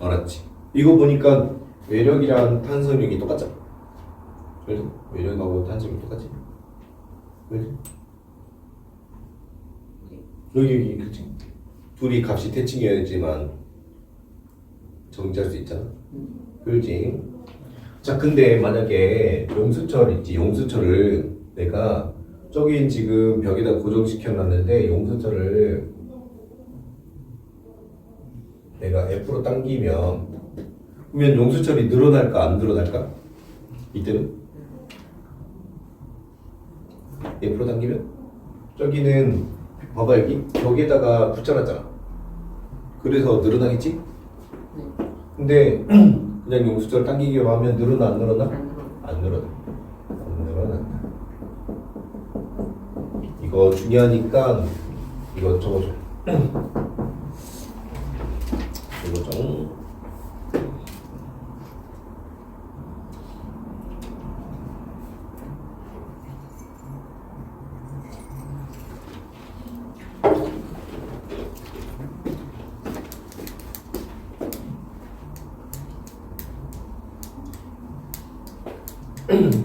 알았지? 이거 보니까 외력이랑 탄성력이 똑같잖아. 그래서 외력하고 탄성력이 똑같지? 그렇지? 여기 그치? 둘이 값이 대칭이어야지만 정지할 수 있잖아. 그렇지? 자, 근데 만약에 용수철 있지? 용수철을 내가 저기 지금 벽에다 고정시켜 놨는데 용수철을 내가 F로 당기면 그러면 용수철이 늘어날까 안 늘어날까? 이때는 F로 당기면 저기는 봐봐 여기 벽에다가 붙여놨잖아. 그래서 늘어나겠지? 근데 그냥 용수철 당기기만 하면 늘어나 안 늘어나? 안 늘어나. 안 늘어난다. 이거 중요하니까 이거 적어줘. 적어줘.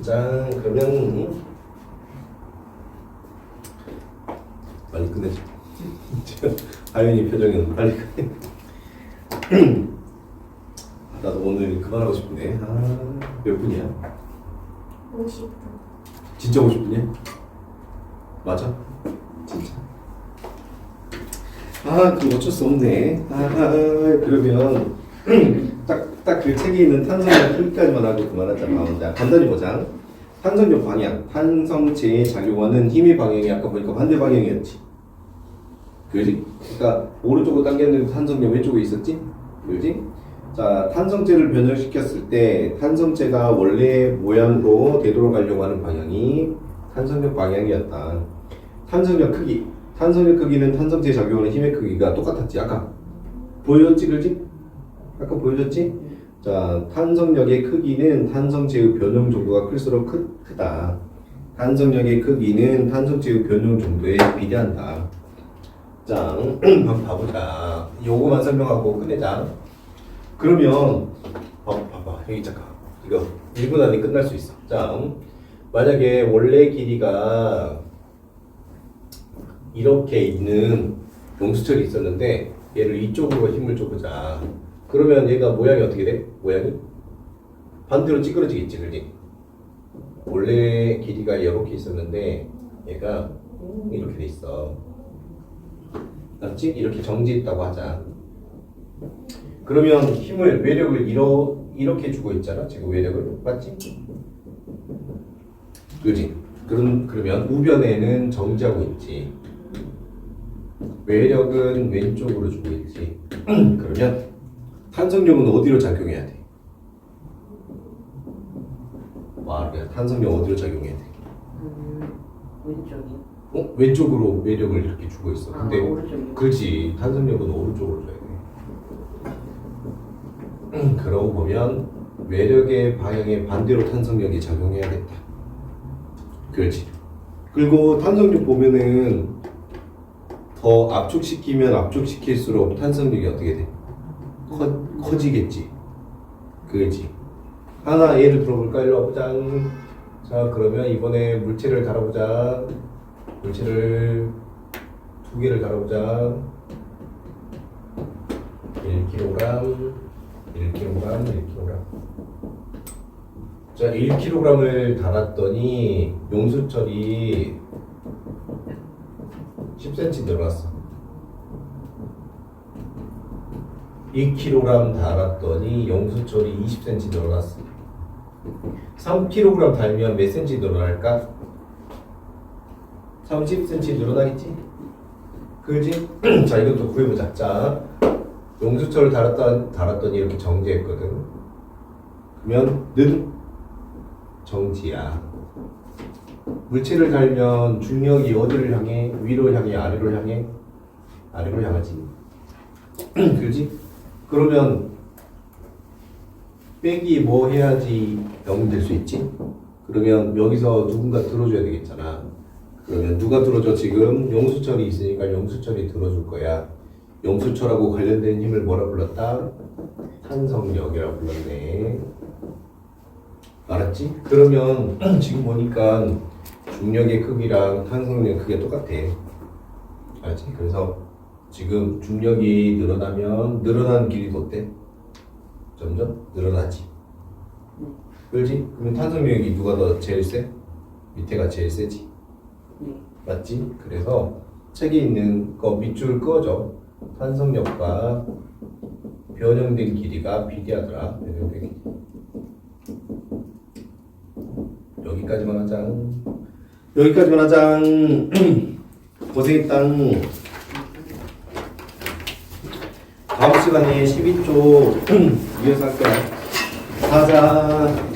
자, 그러면 빨리 끝내자. 하윤이 표정은 빨리 끝내. 나도 오늘 그만하고 싶은데. 몇 분이야?
50분.
진짜 50분이야? 맞아? 진짜? 그럼 어쩔 수 없네. 그러면 딱 그 책에 있는 탄성력 크기까지만 하고 그만하자. 자, 간단히 보자. 탄성력 방향. 탄성체에 작용하는 힘의 방향이 아까 보니까 반대 방향이었지. 그지? 그러니까 오른쪽으로 당겼는데 탄성력 왼쪽에 있었지? 그지? 자, 탄성체를 변형시켰을 때 탄성체가 원래 모양으로 되돌아가려고 하는 방향이 탄성력 방향이었다. 탄성력 크기. 탄성력 크기는 탄성체에 작용하는 힘의 크기가 똑같았지. 아까 보여줬지, 그지? 아까 보여줬지? 자, 탄성력의 크기는 탄성체의 변형 정도가 클수록 크다. 탄성력의 크기는 탄성체의 변형 정도에 비례한다. 자, 한번 봐보자. 요거만 설명하고 끝내자. 그러면 봐봐. 여기 잠깐. 이거 1분 안에 끝날 수 있어. 자, 만약에 원래 길이가 이렇게 있는 용수철이 있었는데 얘를 이쪽으로 힘을 줘보자. 그러면 얘가 모양이 어떻게 돼? 모양이 반대로 찌그러지겠지, 그지? 원래 길이가 이렇게 있었는데 얘가 이렇게 돼 있어. 맞지? 이렇게 정지했다고 하자. 그러면 힘을, 외력을 이렇게 주고 있잖아. 지금 외력을. 맞지? 그지? 그러면 우변에는 정지하고 있지. 외력은 왼쪽으로 주고 있지. 그러면 탄성력은 어디로 작용해야 돼? 말이야. 탄성력 어디로 작용해야 돼?
왼쪽이.
왼쪽으로 외력을 이렇게 주고 있어. 근데
오른쪽이.
그렇지. 탄성력은 오른쪽으로 줘야 돼. 그러고 보면 외력의 방향에 반대로 탄성력이 작용해야겠다. 그렇지. 그리고 탄성력 보면은 더 압축시키면 압축시킬수록 탄성력이 어떻게 돼? 커지겠지. 그렇지. 하나 예를 들어볼까? 일로 와보자. 자, 그러면 이번에 물체를 달아보자. 물체를 2개를 달아보자. 1kg, 1kg, 1kg. 자, 1kg을 달았더니 용수철이 10cm 늘어났어. 2kg 달았더니 용수철이 20cm 늘어났어. 3kg 달면 몇 cm 늘어날까? 30cm 늘어나겠지? 그지? 자, 이것도 구해보자. 자, 용수철을 달았더니 이렇게 정지했거든. 그러면 는 정지야. 물체를 달면 중력이 어디를 향해? 위로 향해? 아래로 향해? 아래로 향하지. 그지? 그러면 빼기 뭐 해야지 0 될 수 있지? 그러면 여기서 누군가 들어줘야 되겠잖아. 그러면 누가 들어줘? 지금 용수철이 있으니까 용수철이 들어줄 거야. 용수철하고 관련된 힘을 뭐라 불렀다? 탄성력이라고 불렀네. 알았지? 그러면 지금 보니까 중력의 크기랑 탄성력의 크기가 똑같아. 알았지? 그래서 지금 중력이 늘어나면 늘어나는 길이도 어때? 점점 늘어나지. 그렇지? 그러면 탄성력이 누가 더 제일 세? 밑에가 제일 세지. 맞지? 그래서 책에 있는 거 밑줄 그어줘. 탄성력과 변형된 길이가 비례하더라. 변형된 길이. 여기까지만 하자. 여기까지만 하자. 고생했다. 다음 시간에 12조 이어서 할 거야. 가자.